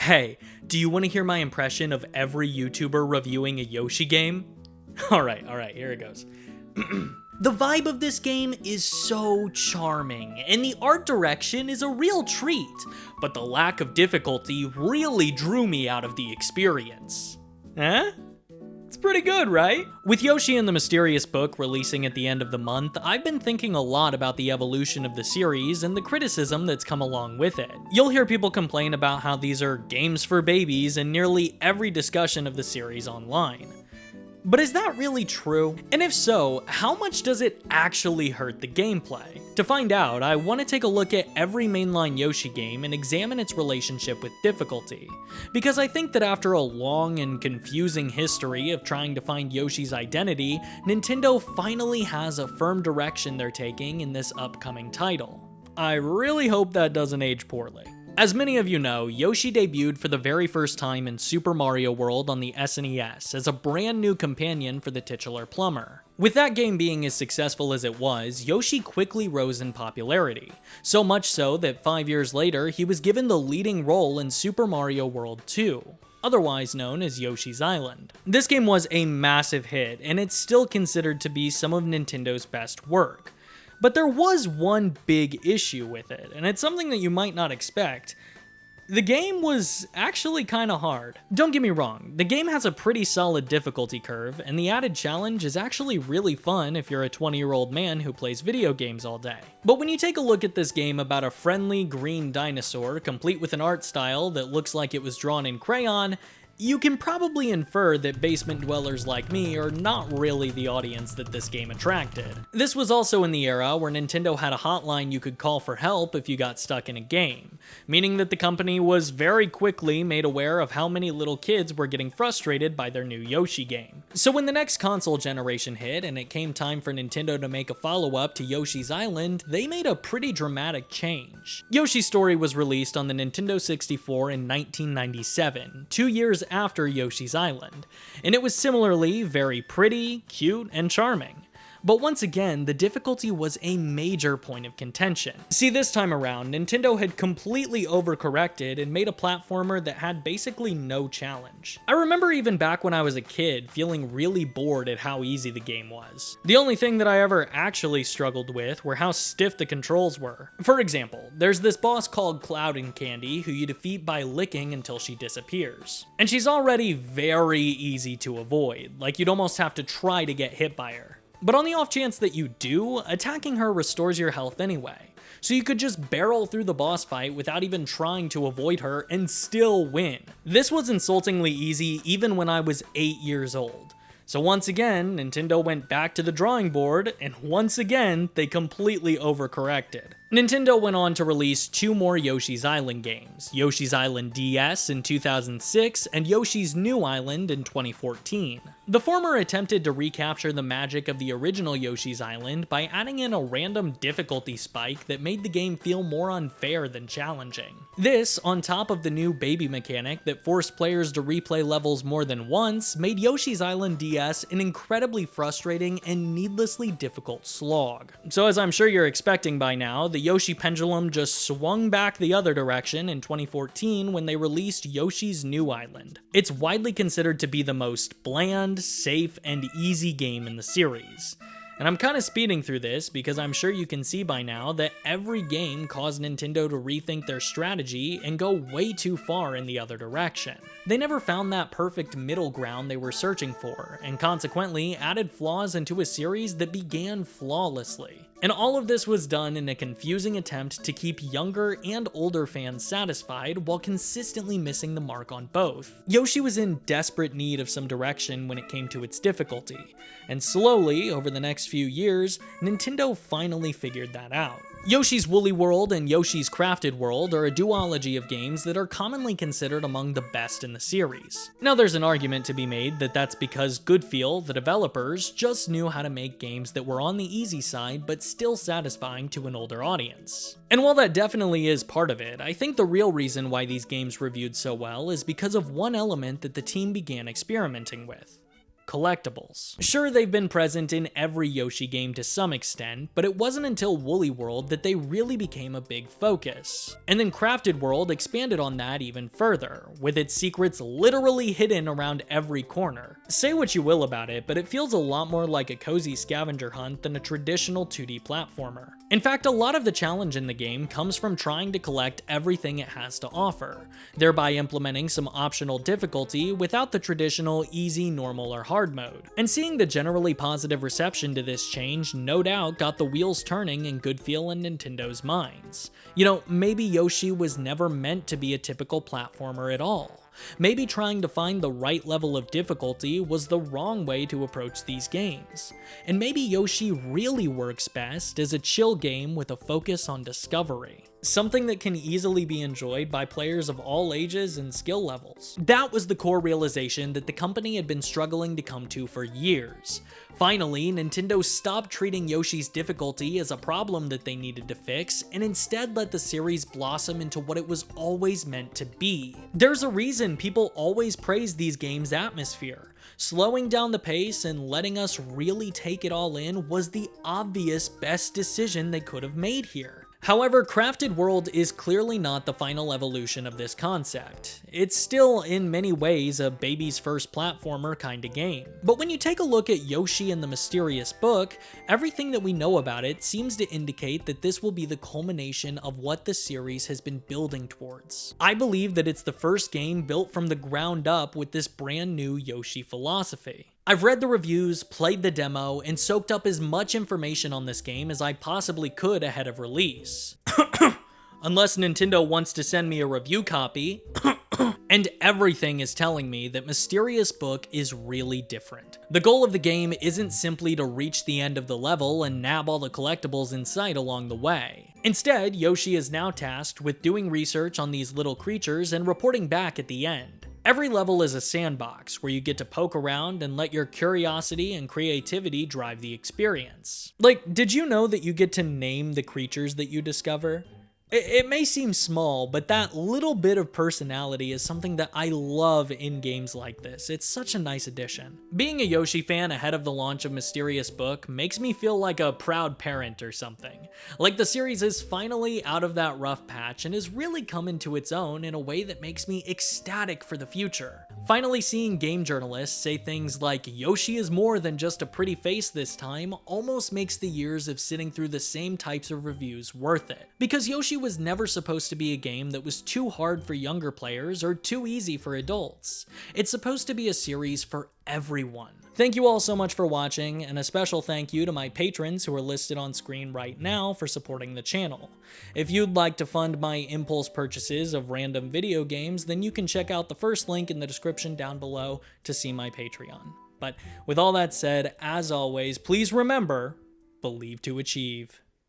Hey, do you want to hear my impression of every YouTuber reviewing a Yoshi game? Alright, here it goes. The vibe of this game is so charming, and the art direction is a real treat, but the lack of difficulty really drew me out of the experience. Huh? It's pretty good, right? With Yoshi and the Mysterious Book releasing at the end of the month, I've been thinking a lot about the evolution of the series and the criticism that's come along with it. You'll hear people complain about how these are games for babies in nearly every discussion of the series online. But is that really true? And if so, how much does it actually hurt the gameplay? To find out, I want to take a look at every mainline Yoshi game and examine its relationship with difficulty. Because I think that after a long and confusing history of trying to find Yoshi's identity, Nintendo finally has a firm direction they're taking in this upcoming title. I really hope that doesn't age poorly. As many of you know, Yoshi debuted for the very first time in Super Mario World on the SNES as a brand new companion for the titular plumber. With that game being as successful as it was, Yoshi quickly rose in popularity, so much so that 5 years later he was given the leading role in Super Mario World 2. Otherwise known as Yoshi's Island. This game was a massive hit, and it's still considered to be some of Nintendo's best work. But there was one big issue with it, and it's something that you might not expect. The game was actually kinda hard. Don't get me wrong, the game has a pretty solid difficulty curve, and the added challenge is actually really fun if you're a 20-year-old man who plays video games all day. But when you take a look at this game about a friendly green dinosaur, complete with an art style that looks like it was drawn in crayon, you can probably infer that basement dwellers like me are not really the audience that this game attracted. This was also in the era where Nintendo had a hotline you could call for help if you got stuck in a game, meaning that the company was very quickly made aware of how many little kids were getting frustrated by their new Yoshi game. So when the next console generation hit and it came time for Nintendo to make a follow-up to Yoshi's Island, they made a pretty dramatic change. Yoshi's Story was released on the Nintendo 64 in 1997, 2 years after Yoshi's Island, and it was similarly very pretty, cute, and charming. But once again, the difficulty was a major point of contention. See, this time around, Nintendo had completely overcorrected and made a platformer that had basically no challenge. I remember even back when I was a kid feeling really bored at how easy the game was. The only thing that I ever actually struggled with were how stiff the controls were. For example, there's this boss called Cloud and Candy who you defeat by licking until she disappears. And she's already very easy to avoid, like you'd almost have to try to get hit by her. But on the off chance that you do, attacking her restores your health anyway, so you could just barrel through the boss fight without even trying to avoid her and still win. This was insultingly easy even when I was 8 years old. So once again, Nintendo went back to the drawing board, and once again, they completely overcorrected. Nintendo went on to release 2 more Yoshi's Island games, Yoshi's Island DS in 2006 and Yoshi's New Island in 2014. The former attempted to recapture the magic of the original Yoshi's Island by adding in a random difficulty spike that made the game feel more unfair than challenging. This, on top of the new baby mechanic that forced players to replay levels more than once, made Yoshi's Island DS an incredibly frustrating and needlessly difficult slog. So as I'm sure you're expecting by now, the Yoshi pendulum just swung back the other direction in 2014 when they released Yoshi's New Island. It's widely considered to be the most bland, safe, and easy game in the series. And I'm kind of speeding through this because I'm sure you can see by now that every game caused Nintendo to rethink their strategy and go way too far in the other direction. They never found that perfect middle ground they were searching for, and consequently added flaws into a series that began flawlessly. And all of this was done in a confusing attempt to keep younger and older fans satisfied while consistently missing the mark on both. Yoshi was in desperate need of some direction when it came to its difficulty, and slowly, over the next few years, Nintendo finally figured that out. Yoshi's Woolly World and Yoshi's Crafted World are a duology of games that are commonly considered among the best in the series. Now there's an argument to be made that that's because GoodFeel, the developers, just knew how to make games that were on the easy side but still satisfying to an older audience. And while that definitely is part of it, I think the real reason why these games reviewed so well is because of one element that the team began experimenting with: collectibles. Sure, they've been present in every Yoshi game to some extent, but it wasn't until Woolly World that they really became a big focus. And then Crafted World expanded on that even further, with its secrets literally hidden around every corner. Say what you will about it, but it feels a lot more like a cozy scavenger hunt than a traditional 2D platformer. In fact, a lot of the challenge in the game comes from trying to collect everything it has to offer, thereby implementing some optional difficulty without the traditional easy, normal, or hard mode. And seeing the generally positive reception to this change no doubt got the wheels turning in GoodFeel and Nintendo's minds. You know, maybe Yoshi was never meant to be a typical platformer at all. Maybe trying to find the right level of difficulty was the wrong way to approach these games. And maybe Yoshi really works best as a chill game with a focus on discovery. Something that can easily be enjoyed by players of all ages and skill levels. That was the core realization that the company had been struggling to come to for years. Finally, Nintendo stopped treating Yoshi's difficulty as a problem that they needed to fix, and instead let the series blossom into what it was always meant to be. There's a reason people always praise these games' atmosphere. Slowing down the pace and letting us really take it all in was the obvious best decision they could have made here. However, Crafted World is clearly not the final evolution of this concept. It's still, in many ways, a baby's first platformer kinda game. But when you take a look at Yoshi and the Mysterious Book, everything that we know about it seems to indicate that this will be the culmination of what the series has been building towards. I believe that it's the first game built from the ground up with this brand new Yoshi philosophy. I've read the reviews, played the demo, and soaked up as much information on this game as I possibly could ahead of release. Unless Nintendo wants to send me a review copy. And everything is telling me that Mysterious Book is really different. The goal of the game isn't simply to reach the end of the level and nab all the collectibles in sight along the way. Instead, Yoshi is now tasked with doing research on these little creatures and reporting back at the end. Every level is a sandbox where you get to poke around and let your curiosity and creativity drive the experience. Like, did you know that you get to name the creatures that you discover? It may seem small, but that little bit of personality is something that I love in games like this. It's such a nice addition. Being a Yoshi fan ahead of the launch of Mysterious Book makes me feel like a proud parent or something. Like the series is finally out of that rough patch and has really come into its own in a way that makes me ecstatic for the future. Finally seeing game journalists say things like Yoshi is more than just a pretty face this time almost makes the years of sitting through the same types of reviews worth it. Because Yoshi was never supposed to be a game that was too hard for younger players or too easy for adults. It's supposed to be a series for everyone. Thank you all so much for watching, and a special thank you to my patrons who are listed on screen right now for supporting the channel. If you'd like to fund my impulse purchases of random video games, then you can check out the first link in the description down below to see my Patreon. But with all that said, as always, please remember, believe to achieve.